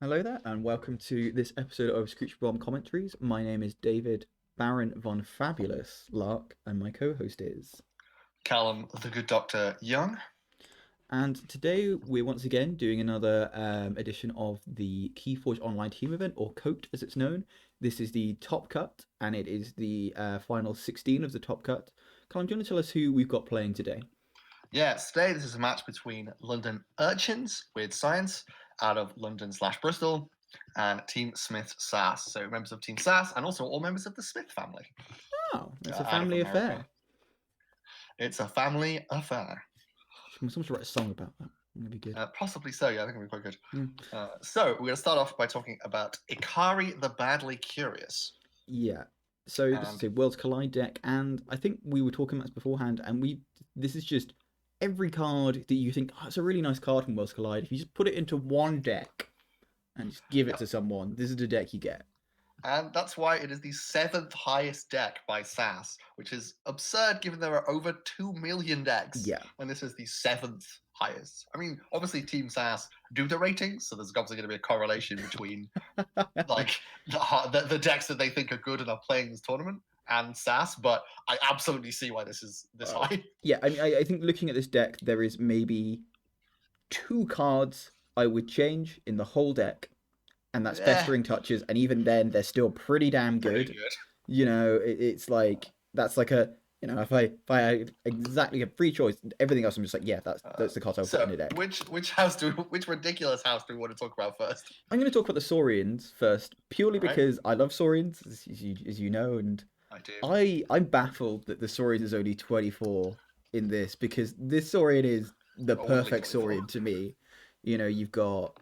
Hello there, and welcome to this episode of Screech Bob Commentaries. My name is David Baron von Fabulous Lark, and my co-host is. Callum, the good Doctor Young. And today we're once again doing another edition of the Keyforge Online Team event, or KOTE as it's known. This is the Top Cut, and it is the final 16 of the Top Cut. Callum, do you want to tell us who we've got playing today? Yes, today this is a match between London Urchins with Science out of London / Bristol and Team Smith SAS. So members of Team SAS and also all members of the Smith family Oh, it's a out of family America. affair. It's a family affair. Someone should write a song about that. That'd be good. Possibly so, yeah, I think it'll be quite good. Mm. So we're going to start off by talking about Ikari the Badly Curious. Yeah. So this is And a Worlds Collide deck, and I think we were talking about this beforehand, and this is just every card that you think, oh, it's a really nice card from Worlds Collide. If you just put it into one deck and just give it to someone, this is the deck you get. And that's why it is the 7th highest deck by SAS, which is absurd given there are over 2 million decks, Yeah. and this is the 7th highest. I mean, obviously Team SAS do the ratings, so there's obviously going to be a correlation between like the decks that they think are good and are playing this tournament and SAS, but I absolutely see why this is this high. Yeah, I mean, I think looking at this deck, there is maybe two cards I would change in the whole deck, and that's Yeah, Festering Touches, and even then, they're still pretty damn pretty good. good. It's like that's like a if I had exactly a free choice, everything else I'm just like, yeah, that's the card I would put in So a deck. which ridiculous house do we want to talk about first? I'm going to talk about the Saurians first, purely All right, because I love Saurians, as you know, and I do. I'm baffled that the Saurian is only 24 in this because this Saurian is the Only perfect 24. Saurian to me. You've got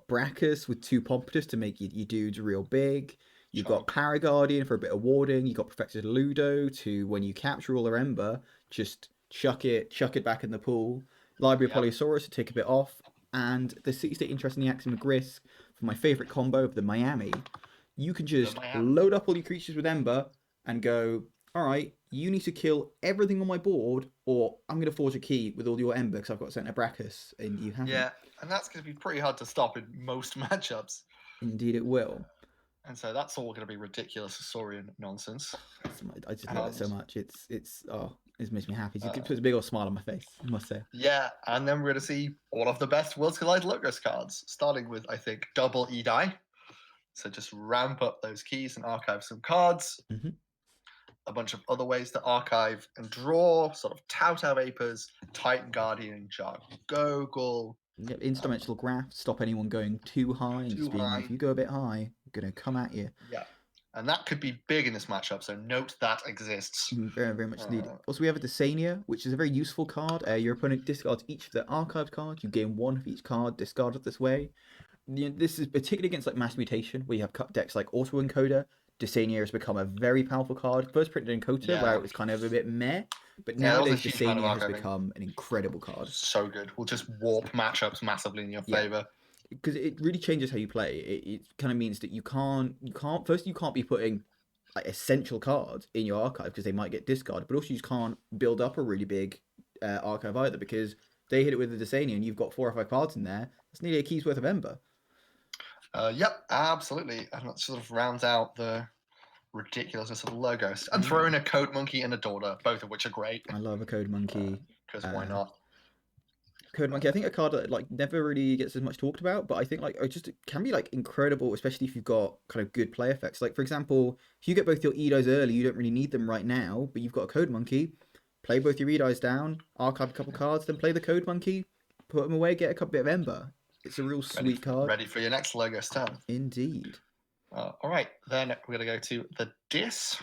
Brachus with two Pompatus to make your dudes real big. You've got Chunk. Paraguardian for a bit of warding. You've got Perfected Ludo to when you capture all their Ember, just chuck it back in the pool. Library of Yep. Polyosaurus to take a bit off, and the 60 interest in the Axiom of Gris for my favorite combo of the Miami. You can The just Miami. load up all your creatures with Ember and go, all right, you need to kill everything on my board, or I'm going to forge a key with all your Ember because I've got sent a Brachus and you haven't. Yeah, and that's going to be pretty hard to stop in most matchups. Indeed, it will. And so that's all going to be ridiculous Saurian nonsense. I just love it so And much. It makes me happy. It uh, puts a big old smile on my face, I must say. yeah, and then we're going to see all of the best Worlds Collide Logos cards, starting with, I think, double E-Die. So just ramp up those keys and archive some cards. Mm-hmm. A bunch of other ways to archive and draw, sort of Tauta Vapors, Titan Guardian, Jargogle, Yep, interdimensional graph, stop anyone going too high and Too just being, High. if you go a bit high, I'm going to come at you. Yeah. And that could be big in this matchup, so note that exists. Very, very much needed. Uh, Also, we have a Desania, which is a very useful card. Your opponent discards each of their archived cards. You gain one of each card discarded this way. This is particularly against like mass mutation, where you have cut decks like Auto Encoder. Desania has become a very powerful card. First printed in KOTE, where yeah. it was kind of a bit meh, but Yeah, that was a nowadays huge amount of Desania has archiving. become an incredible card So good. We'll just warp matchups massively in your Yeah. favor. because it really changes how you play. It kind of means that you can't be putting like essential cards in your archive because they might get discarded, but also you just can't build up a really big archive either because they hit it with the Desania and you've got 4 or 5 cards in there. That's nearly a key's worth of Ember. Yep, absolutely. And that sort of rounds out the ridiculousness of the logos. And throw in a Code Monkey and a Daughter, both of which are great. I love a Code Monkey. Because why not? Code Monkey, I think a card that like never really gets as much talked about, but I think like it can be like incredible, especially if you've got kind of good play effects. Like for example, if you get both your E-Dies early, you don't really need them right now, but you've got a Code Monkey, play both your E-Dies down, archive a couple cards, then play the Code Monkey, put them away, get a couple bit of Ember. It's a real sweet card. Ready for your next logos turn. Indeed. All right, then we're going to go to the Dis,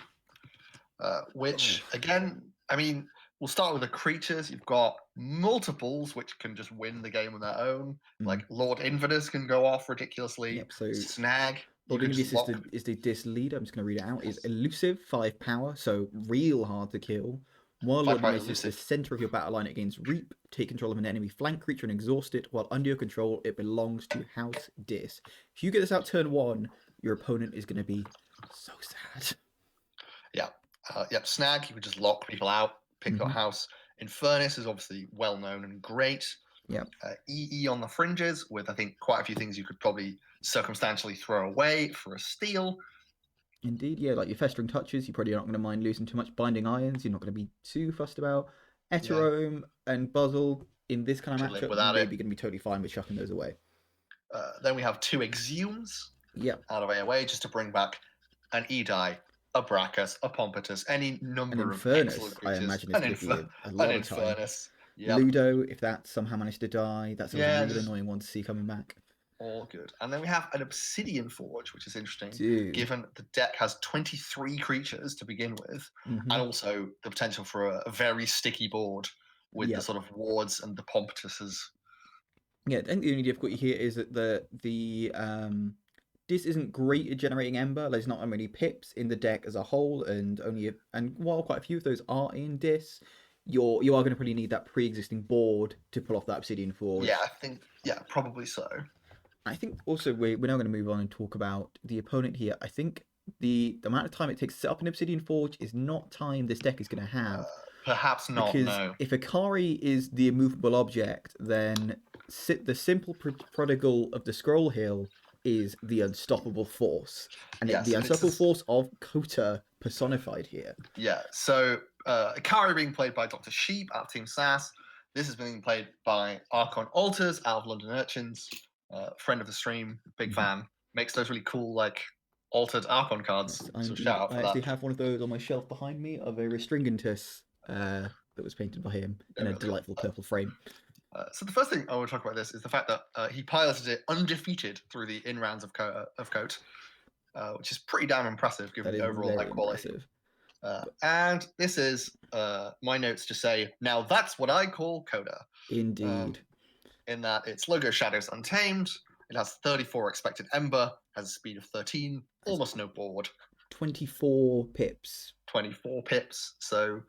which again, I mean, we'll start with the creatures. You've got multiples which can just win the game on their own. Like Lord Inverness can go off ridiculously. Yep, so Snag. Lord Invidious is the Dis leader. I'm just going to read it out. Is elusive, 5 power, so real hard to kill. While Lord Invidious is the center of your battle line, it gains Reap. Take control of an enemy flank creature and exhaust it. While under your control, it belongs to House Dis. If you get this out turn 1, your opponent is going to be so sad. Yeah. Yep. Snag, you can just lock people out, pick your house. Infernus is obviously well known and great. Yep. EE on the fringes with, I think, quite a few things you could probably circumstantially throw away for a steal. Indeed, yeah, like your Festering Touches, you're probably not going to mind losing too much. Binding Irons, you're not going to be too fussed about. Yeah, Eterome and Buzzle, in this kind of could live matchup, without it. maybe going to be totally fine with chucking those away. Then we have 2 Exhumes Yep. out of AOA just to bring back an Edai, a Brackus, a Pompetus, any And number of Infernus, excellent I creatures. imagine it's going to be a lot of time. Infernus. Yep. Ludo, if that somehow managed to die, that's a Yeah, real just annoying one to see coming back. all good. And then we have an Obsidian Forge, which is interesting, Dude. given the deck has 23 creatures to begin with, Mhm. and also the potential for a very sticky board with Yep. the sort of wards and the Pompetuses. Yeah, I think the only difficulty here is that this isn't great at generating Ember. There's not many pips in the deck as a whole, and while quite a few of those are in Dis, you are going to probably need that pre-existing board to pull off that Obsidian Forge. Yeah, I think probably so. I think also we're now going to move on and talk about the opponent here. I think the amount of time it takes to set up an Obsidian Forge is not time this deck is going to have. Perhaps not, because no. if Akari is the immovable object, then the simple prodigal of the Scroll Hill is the unstoppable force, and Yes, the and unstoppable force of KOTE personified here. Yeah, so Akari being played by Dr. Sheep out of Team SAS. This is being played by Archon Alters out of London Urchins. Friend of the stream, big fan. Makes those really cool, like, altered Archon cards. Yes, so shout out for I actually that. have one of those on my shelf behind me of a Restringentus that was painted by him in a delightful purple frame. So the first thing I want to talk about this is the fact that he piloted it undefeated through the in-rounds of KOTE, which is pretty damn impressive given the overall high quality. And this is, my notes just say, now that's what I call KOTE. Indeed. In that its logo Shadows Untamed, it has 34 expected Ember, has a speed of 13, almost no board. 24 pips. 24 pips. So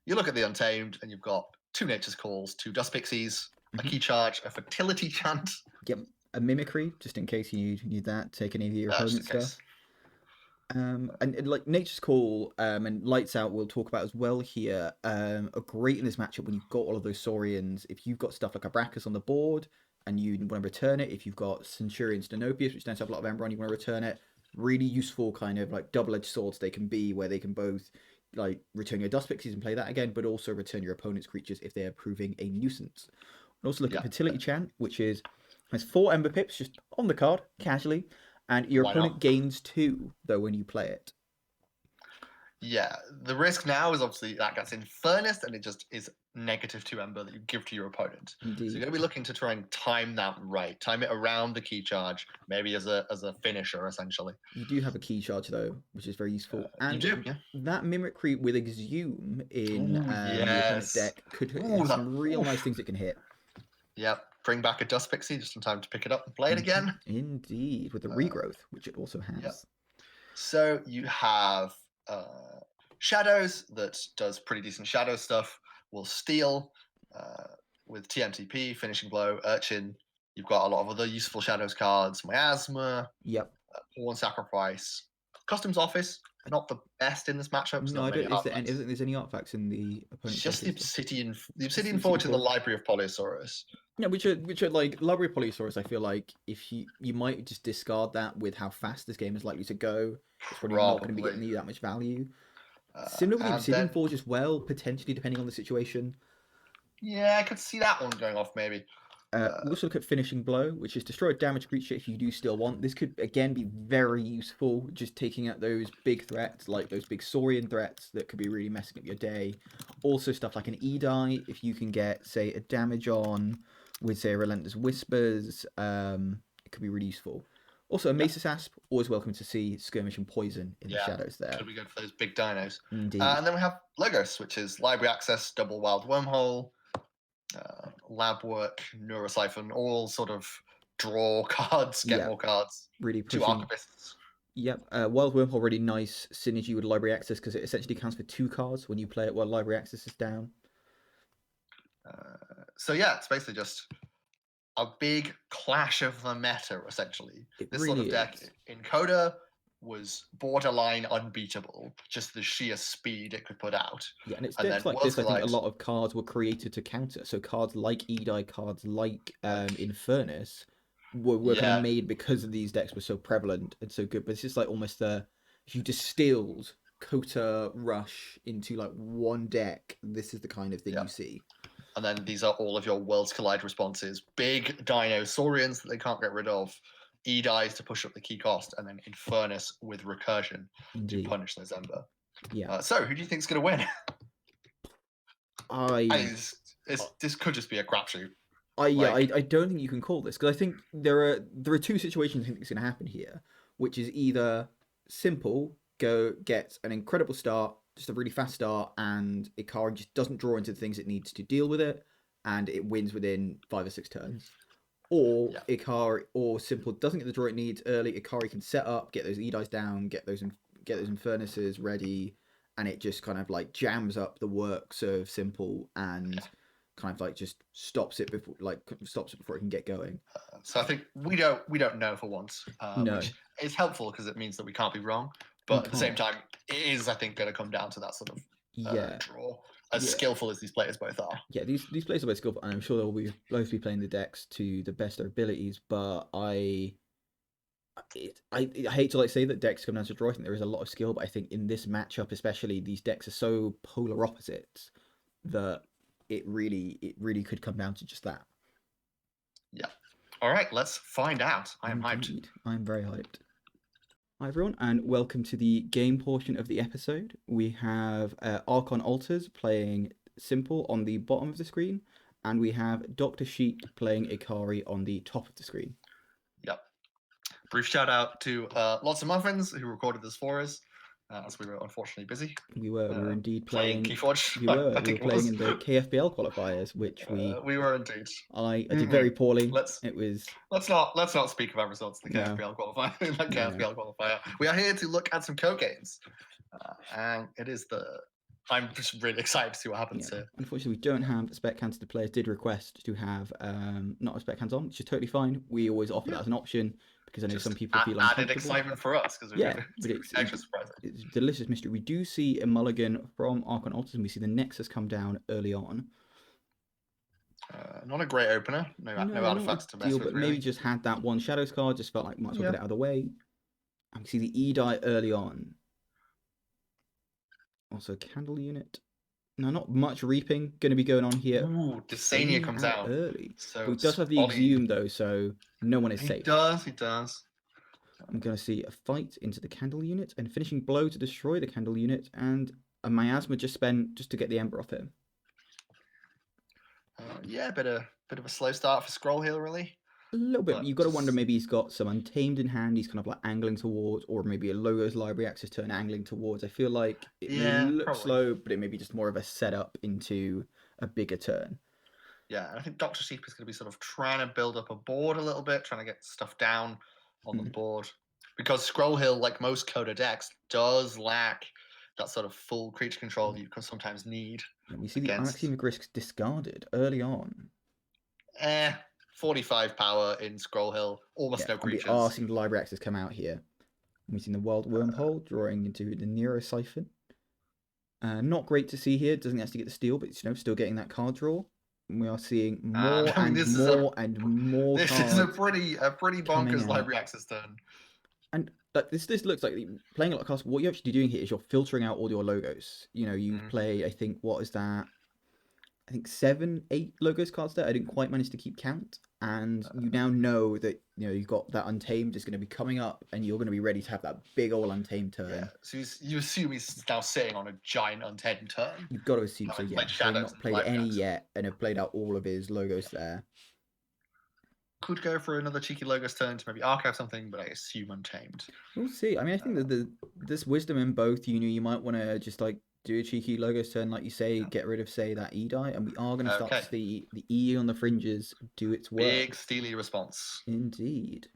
you look at the Untamed and you've got 2 Nature's Calls, 2 Dust Pixies, a Key Charge, a Fertility Chant. Yep, a Mimicry, just in case you need that, take any of your opponent's stuff. And like Nature's Call and Lights Out we'll talk about as well here are great in this matchup when you've got all of those Saurians. If you've got stuff like a Brackus on the board and you want to return it, if you've got Centurion's Denopius, which don't have a lot of Ember on, you want to return it, really useful kind of like double-edged swords they can be, where they can both like return your Dust Pixies and play that again, but also return your opponent's creatures if they're proving a nuisance. And also look at Fertility Chant, which has 4 Ember pips just on the card, casually. And your opponent gains 2, though, when you play it. Yeah, the risk now is obviously that gets Infernus, and it just is -2 Ember that you give to your opponent. Indeed. So you're going to be looking to try and time that right, time it around the Key Charge, maybe as a finisher, essentially. You do have a Key Charge, though, which is very useful. And you do, yeah. That Mimicry with Exhume in the opponent's deck could have some real nice things it can hit. Yep. Bring back a Dust Pixie just in time to pick it up and play it again. Indeed, with the regrowth, which it also has. Yep. So you have Shadows that does pretty decent shadow stuff. Will steal with TMTP, Finishing Blow, Urchin. You've got a lot of other useful Shadows cards. Miasma. Yep. Pawn Sacrifice. Customs Office. Not the best in this matchup. No, I don't. Isn't there's any artifacts in the opponent's just the Obsidian Forge and the Library of Polyosaurus. Yeah, which are like Library of Polyosaurus. I feel like if you might just discard that with how fast this game is likely to go. It's probably not going to be getting you that much value. Similar with the Obsidian Forge as well, potentially depending on the situation. Yeah, I could see that one going off maybe. We also look at Finishing Blow, which is destroy a damaged creature if you do still want. This could, again, be very useful, just taking out those big threats, like those big Saurian threats that could be really messing up your day. Also stuff like an Edai, if you can get, say, a damage on with, say, a Relentless Whispers, it could be really useful. Also, a Mesa Asp, always welcome to see Skirmish and Poison in the shadows there. Could be good for those big dinos. Indeed. And then we have Logos, which is Library Access, Double Wild Wormhole, Lab Work, Neurosiphon, all sort of draw cards, get more cards. Really pushing. 2 Archivists. Yep, Wild Wormhole, really nice synergy with Library Access because it essentially counts for 2 cards when you play it while Library Access is down. So yeah, it's basically just a big clash of the meta, essentially. This really sort of deck in KOTE was borderline unbeatable, just the sheer speed it could put out. Yeah, and it's decks like this, I think a lot of cards were created to counter. So cards like Edai, cards like Infernus were kind of Yeah, made because of these decks were so prevalent and so good. But it's just like almost if you distilled KOTE Rush into like one deck, this is the kind of thing yeah. you see. And then these are all of your Worlds Collide responses. Big Dinosaurians that they can't get rid of. E-Dies to push up the key cost, and then Infernus with Recursion to Indeed. punish those Ember. Yeah. So, who do you think's going to win? I This could just be a crapshoot. I don't think you can call this because I think there are two situations I think that's going to happen here, which is either simple gets an incredible start, just a really fast start, and Ikari just doesn't draw into the things it needs to deal with it, and it wins within 5 or 6 turns. Or Yeah. Ikari or simple doesn't get the draw it needs early. Ikari can set up, get those E-Dice down, get those Infernuses ready, and it just kind of like jams up the works of simple and kind of like just stops it before it can get going. So I think we don't know for once, No, which is helpful because it means that we can't be wrong. we But at the same can't. time, it is, I think, going to come down to that sort of Yeah, draw. As yeah, skillful as these players both are. yeah. These players are very skillful, and I'm sure they'll both be playing the decks to the best of their abilities. But I hate to like say that decks come down to draw. I think there is a lot of skill, but I think in this matchup, especially, these decks are so polar opposites that it really could come down to just that. Yeah. All right, let's find out. I am hyped. Indeed, I'm very hyped. Hi everyone, and welcome to the game portion of the episode. We have Archon Altars playing Simple on the bottom of the screen, and we have Dr. Sheet playing Ikari on the top of the screen. Yep. Brief shout out to Lots of Muffins who recorded this for us, as we were unfortunately busy. We were indeed playing Keyforge. We were playing in the KFBL qualifiers, which we were indeed. I did very poorly. Let's not speak about results in the KFBL qualifier. KFBL qualifier. We are here to look at some code games, and I'm just really excited to see what happens here. Unfortunately, we don't have spec hands. The players did request to have not a spec hands on, which is totally fine. We always offer that as an option because I know some people feel uncomfortable. Added excitement for us because but it's extra surprising. It's delicious mystery. We do see a mulligan from Archon Altars, and we see the Nexus come down early on. Not a great opener. No artifacts to mess with. But maybe just had that one Shadows card. Just felt like might as well get it out of the way. I can see the E-Die early on. Also, Candle Unit. No, not much reaping going to be going on here. Ooh, Desania comes out early. So he does have the Exhume though, so no one is safe. He does. I'm going to see a fight into the Candle Unit and finishing blow to destroy the Candle Unit, and a Miasma just spent just to get the Ember off him. Yeah, bit of a slow start for Scroll Hill, really. A little bit. You've got to wonder maybe he's got some Untamed in hand. He's kind of like angling towards, or maybe a Logos Library Access turn angling towards. I feel like it may look slow, but it may be just more of a setup into a bigger turn. Yeah, I think Dr. Sheep is going to be sort of trying to build up a board a little bit, trying to get stuff down on the board. Because Scroll Hill, like most KOTE decks, does lack that sort of full creature control that you can sometimes need. And we see the Arxemic Risks discarded early on. 45 power in Scroll Hill, almost no creatures. We are seeing the Library Access come out here. We've seen the Wild Wormhole drawing into the Nero Siphon. Not great to see here. Doesn't actually get the steal, but still getting that card draw. And we are seeing more and more. This is a pretty bonkers Library Access turn. And this looks like playing a lot of cards. What you're actually doing here is you're filtering out all your logos. You play, I think, what is that? I think 7, 8 logos cards there. I didn't quite manage to keep count. And you now know that you've got that Untamed is going to be coming up, and you're going to be ready to have that big old Untamed turn. Yeah. So you assume he's now sitting on a giant Untamed turn. You've got to assume so. Yeah, he's not played any yet, and have played out all of his logos there. Could go for another cheeky logos turn to maybe archive something, but I assume Untamed. We'll see. I mean, I think that this wisdom in both. You might want to just like do a cheeky logos turn, like you say, get rid of, say, that E-Die, and we are going to start to see the E on the fringes do its work. Big steely response. Indeed.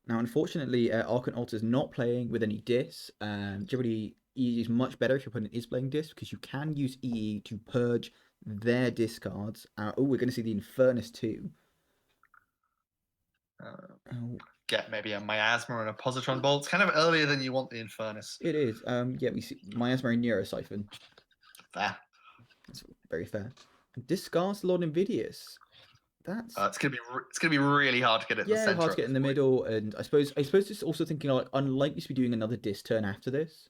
Now, unfortunately, Archon Altar is not playing with any dis. Generally, E is much better if your opponent is playing dis, because you can use E to purge their discards. We're going to see the Infernus too. Get maybe a Miasma and a Positron Bolt. It's kind of earlier than you want the Infernus. It is. Yeah, we see Miasma and Nero Siphon. Fair. That's very fair. Discards Lord Invidious. That's It's gonna be really hard to get it in the yeah, hard center to at get in this the point. middle, and I suppose just also thinking like unlikely to be doing another disc turn after this,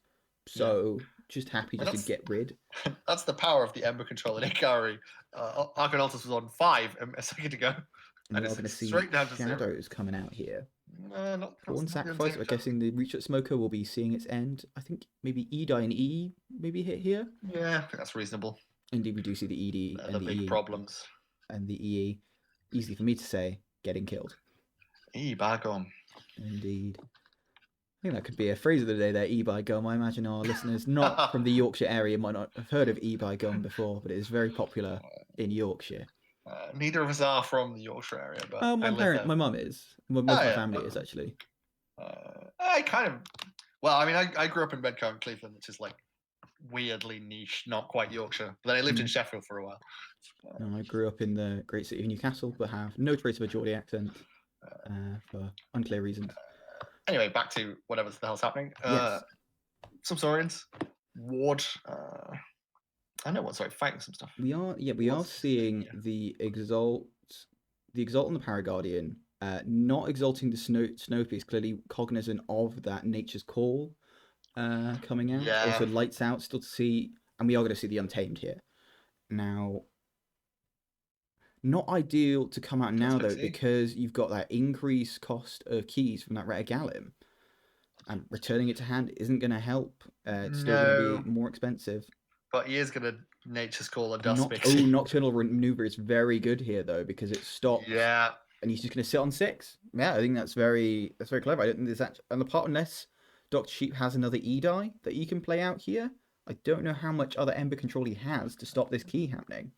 Yeah, so just happy and just to get rid. that's the power of the Ember control in Ikari. Arcanautus was on 5 a second ago, And we and are going to it's see straight down to 0. shadows coming out here. That's Pawn not the sacrifice. I'm Untamed Shadow. guessing the Reach Smoker will be seeing its end. I think maybe Edie and E maybe hit here. Yeah, I think that's reasonable. Indeed, we do see the ED They're and the the big E problems. and the EE. Easy for me to say, getting killed. Bob-Omb. Indeed. I think that could be a phrase of the day there, E by gum. I imagine our listeners not from the Yorkshire area might not have heard of E by gum before, but it is very popular in Yorkshire. Neither of us are from the Yorkshire area, but I live there. My mum is. Most of my family is actually. I kind of, well, I mean, I grew up in Redcar in Cleveland, which is like weirdly niche, not quite Yorkshire. But then I lived in Sheffield for a while. No, I grew up in the great city of Newcastle, but have no trace of a Geordie accent for unclear reasons. Anyway, back to whatever the hell's happening. Yes. Some Saurians, Ward. I know what. Sorry, fighting some stuff. We are seeing the Exalt and the Paraguardian. Not exalting the Snow-Piece, clearly cognizant of that Nature's Call coming out. Yeah. Also, Lights Out still to see, and we are going to see the Untamed here. Now, not ideal to come out now though, because you've got that increased cost of keys from that Retagalim, and returning it to hand isn't going to help. It's still going to be more expensive. But he is going to Nature's Call a Dust Pixie. Nocturnal Maneuver is very good here though, because it stops. Yeah. And he's just going to sit on 6. Yeah, I think that's very clever. I don't think there's that. And apart unless Dr. Sheep has another E-die that he can play out here, I don't know how much other Ember control he has to stop this key happening.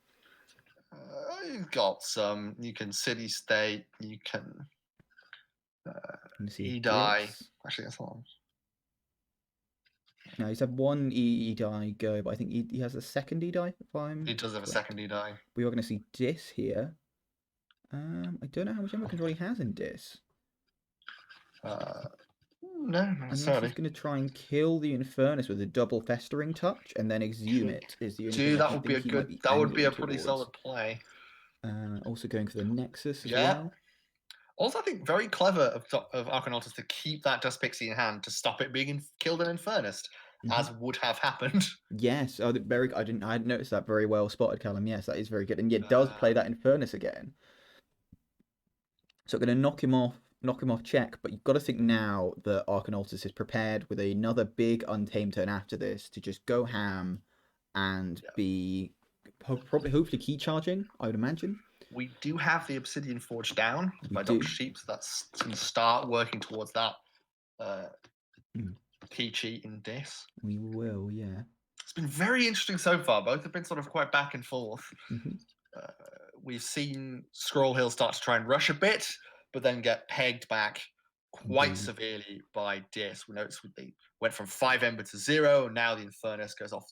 You've got some. You can City State. You can E-die. Actually, that's long. No, he's had one E-die go, but I think he has a second E-die. He does have a second E-die. We are going to see Dis here. I don't know how much Ember control he has in Dis. No, not necessarily. Unless he's going to try and kill the Infernus with a double Festering Touch and then exhume it. Is the only thing that would be a good. That would be a pretty solid play. Also going for the Nexus as well. Also, I think very clever of Arcanautus to keep that Dust Pixie in hand to stop it being killed in Infernus, as would have happened. Yes, I hadn't noticed that. Very well spotted, Callum. Yes, that is very good, and yet does play that Infernus again. So going to knock him off check, but you've got to think now that Arcanautus is prepared with another big Untamed turn after this to just go ham and be hopefully key charging, I would imagine. We do have the Obsidian Forge down by Dr. Sheep, so that's going to start working towards that key cheat in Dis. We will, yeah. It's been very interesting so far. Both have been sort of quite back and forth. We've seen Scroll Hill start to try and rush a bit, but then get pegged back quite severely by Dis. We noticed they went from 5 Ember to 0, and now the Infernus goes off.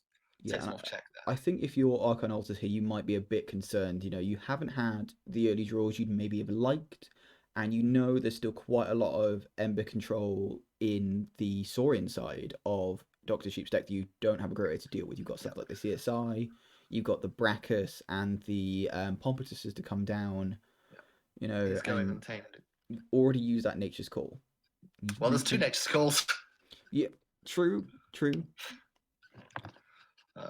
Takes them off check there. I think if you're Arcanautus here, you might be a bit concerned. You know, you haven't had the early draws you'd maybe have liked, and you know there's still quite a lot of Ember control in the Saurian side of Dr. Sheep's deck that you don't have a great way to deal with. You've got stuff like the CSI, you've got the Brachus and the Pompotuses to come down. You know, it's going Untamed. You've already used that Nature's Call. Well, there's 2 Nature's Calls. Yeah, true.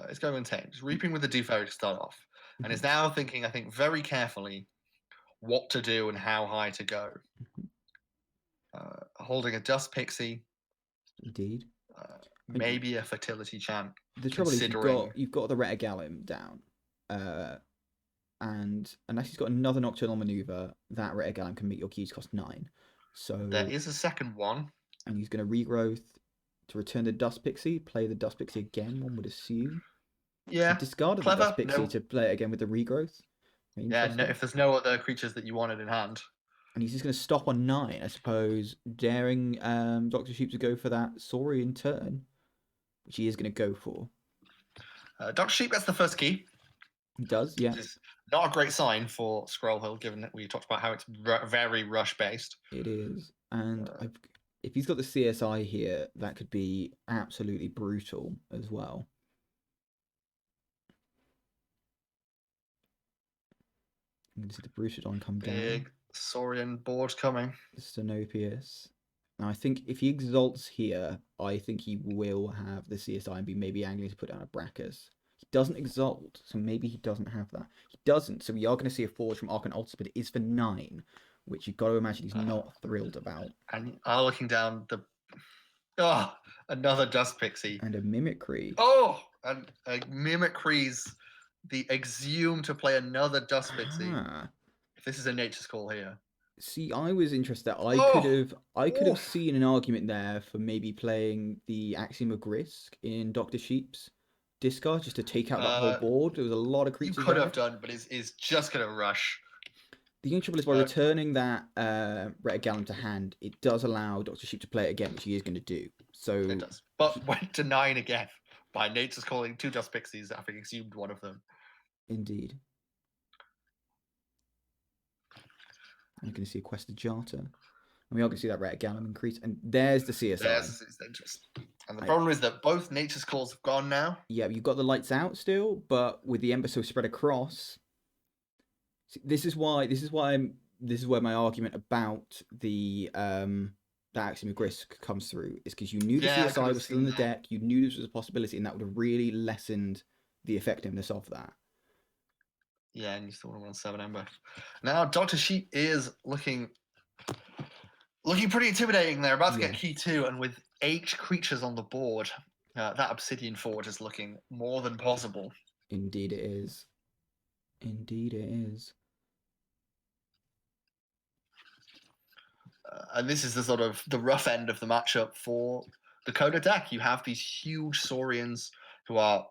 It's going Untamed. It's reaping with the Defairy to start off. And is now thinking, I think, very carefully what to do and how high to go. Holding a Dust Pixie. Indeed. Maybe a Fertility Chant. The trouble is you've got the Retagalim down. And unless he's got another Nocturnal Maneuver, that Retagalim can make your keys cost 9. So there is a second one. And he's going to regrowth to return the Dust Pixie, play the Dust Pixie again, one would assume. Yeah. Discarded the Dust Pixie to play it again with the regrowth. Yeah, no, if there's no other creatures that you wanted in hand. And he's just going to stop on 9, I suppose, daring Dr. Sheep to go for that Saurian turn, which he is going to go for. Dr. Sheep gets the first key. He does, yeah. Which is not a great sign for Scroll Hill, given that we talked about how it's very rush-based. It is. And if he's got the CSI here, that could be absolutely brutal as well. I'm going to see the Brucidon come down. Big Saurian board coming. Stenopius. Now, I think if he exalts here, I think he will have the CSI and be maybe angling to put down a Brachus. He doesn't exalt, so maybe he doesn't have that. He doesn't, so we are going to see a Forge from Archon Altus, but it is for 9, which you've got to imagine he's not thrilled about. And you are looking down the... Oh, another Dust Pixie. And a Mimicry. Oh, and a Mimicry's the Exhume to play another Dust Pixie. If this is a Nature's Call here. See, I was interested. I could have seen an argument there for maybe playing the Axiom of Grisk in Dr. Sheep's discard just to take out that whole board. There was a lot of creatures. You could have done, but is just going to rush. The only trouble is by returning that Red Gallon to hand, it does allow Dr. Sheep to play it again, which he is going to do. So it does. But went to 9 again by Nature's Calling 2 Dust Pixies having exhumed one of them. Indeed. I'm going to see a Quest of Jarta. And we are going to see that Red Gallon increase. And there's the CSI. There's the interest. And the problem is that both Nature's Calls have gone now. Yeah, you've got the lights out still, but with the Ember so spread across... This is where my argument about the Axiom of Grisk comes through, is because you knew the CSI was still in the deck, you knew this was a possibility, and that would have really lessened the effectiveness of that. Yeah, and you still want to run 7 Ember. Now Dr. Sheep is looking pretty intimidating. They're about to get key 2, and with 8 creatures on the board, that Obsidian Forge is looking more than possible. Indeed it is. Indeed it is. And this is the sort of the rough end of the matchup for the KOTE deck. You have these huge Saurians who are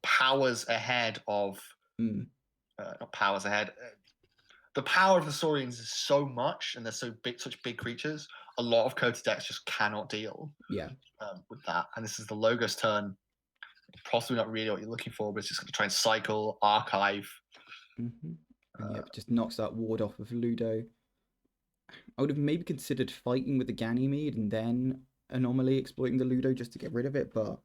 powers ahead of not powers ahead. The power of the Saurians is so much, and they're so big, such big creatures. A lot of KOTE decks just cannot deal with that. And this is the Logos turn. Possibly not really what you're looking for, but it's just going to try and cycle, archive. And just knocks that ward off of Ludo. I would have maybe considered fighting with the Ganymede and then Anomaly exploiting the Ludo just to get rid of it, but...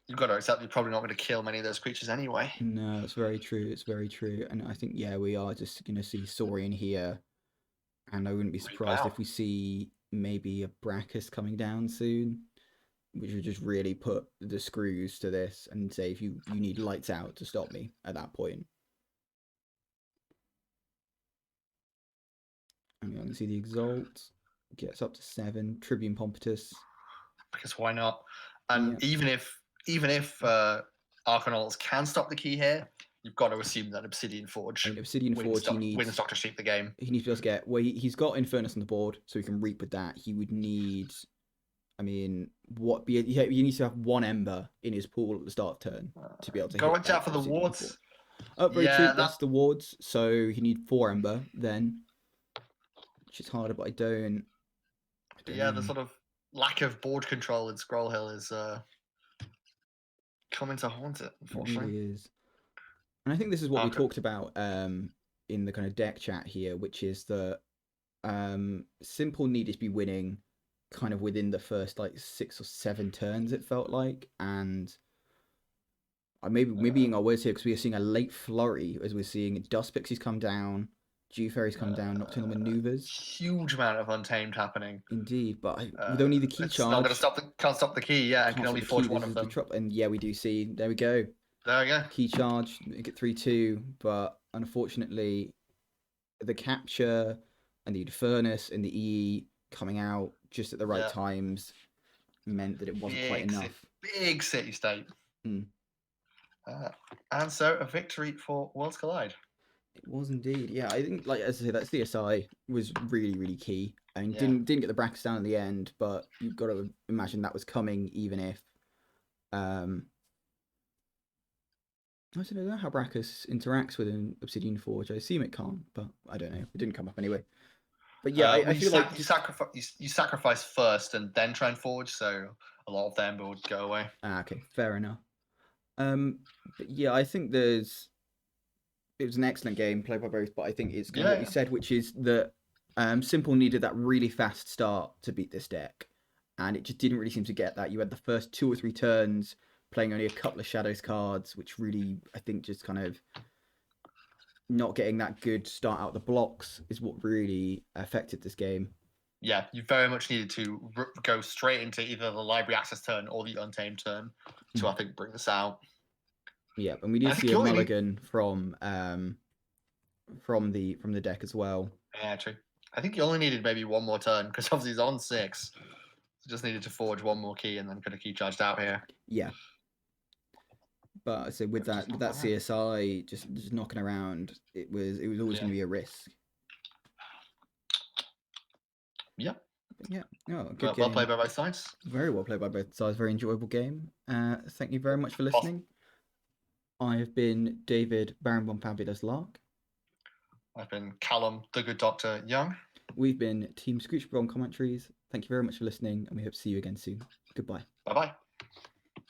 You've got to accept you're probably not going to kill many of those creatures anyway. No, it's very true. It's very true. And I think, we are just going to see Saurian here. And I wouldn't be surprised if we see maybe a Brachus coming down soon, which would just really put the screws to this and say, if you need lights out to stop me at that point. And we can see the Exalt gets up to 7. Tribune Pompitus. Because why not? And even if Arcanauts can stop the key here, you've got to assume that Obsidian Forge. Obsidian Forge, wins Dr. Sheep the game. He needs to just get. Well, he's got Infernus on the board, so he can reap with that. He would need. I mean, he needs to have 1 Ember in his pool at the start of turn to be able to. Go watch out for the wards. Oh, very true. That's the wards. So he needs 4 Ember then, which is harder. But I don't know. The sort of lack of board control in Scroll Hill is coming to haunt it. Unfortunately, it really is. And I think this is what we talked about in the kind of deck chat here, which is that Simple needed to be winning kind of within the first 6 or 7 turns, it felt like, and maybe being our words here, because we are seeing a late flurry as we're seeing Dust Pixies come down, Dew Fairies come down, Nocturnal Maneuvers. Huge amount of Untamed happening. Indeed, but with only the key charge, can't stop the key. Yeah, and can only forge one of them. And we do see. There we go. There we go. Key charge, get 3/2, but unfortunately, the capture and the Furnace and the EE coming out just at the right times meant that it wasn't quite enough. Big city state. And so a victory for Worlds Collide. It was indeed. Yeah, I think, as I say, that CSI was really, really key. I mean, didn't get the brackets down at the end, but you've got to imagine that was coming, even if I don't know how Brachus interacts with an Obsidian Forge. I assume it can't, but I don't know. It didn't come up anyway. But yeah, I feel like you sacrifice first and then try and forge, so a lot of them would go away. Okay, fair enough. But yeah, I think it was an excellent game played by both, but I think it's kind of what you said, which is that Simple needed that really fast start to beat this deck, and it just didn't really seem to get that. You had the first 2 or 3 turns playing only a couple of Shadows cards, which really, I think, just kind of not getting that good start out the blocks is what really affected this game. Yeah, you very much needed to go straight into either the library access turn or the untamed turn to, I think, bring this out. Yeah, and we did see a mulligan from the deck as well. Yeah, true. I think you only needed maybe one more turn because obviously he's on 6. So just needed to forge one more key and then could have key charged out here. Yeah. But so with that CSI just knocking around, it was always going to be a risk. Yeah. Yeah. Oh, good game. Well played by both sides. Very well played by both sides. Very enjoyable game. Thank you very much for listening. I have been David Baron Fabulous Lark. I've been Callum, the Good Doctor Young. We've been Team Screech Commentaries. Thank you very much for listening, and we hope to see you again soon. Goodbye. Bye-bye.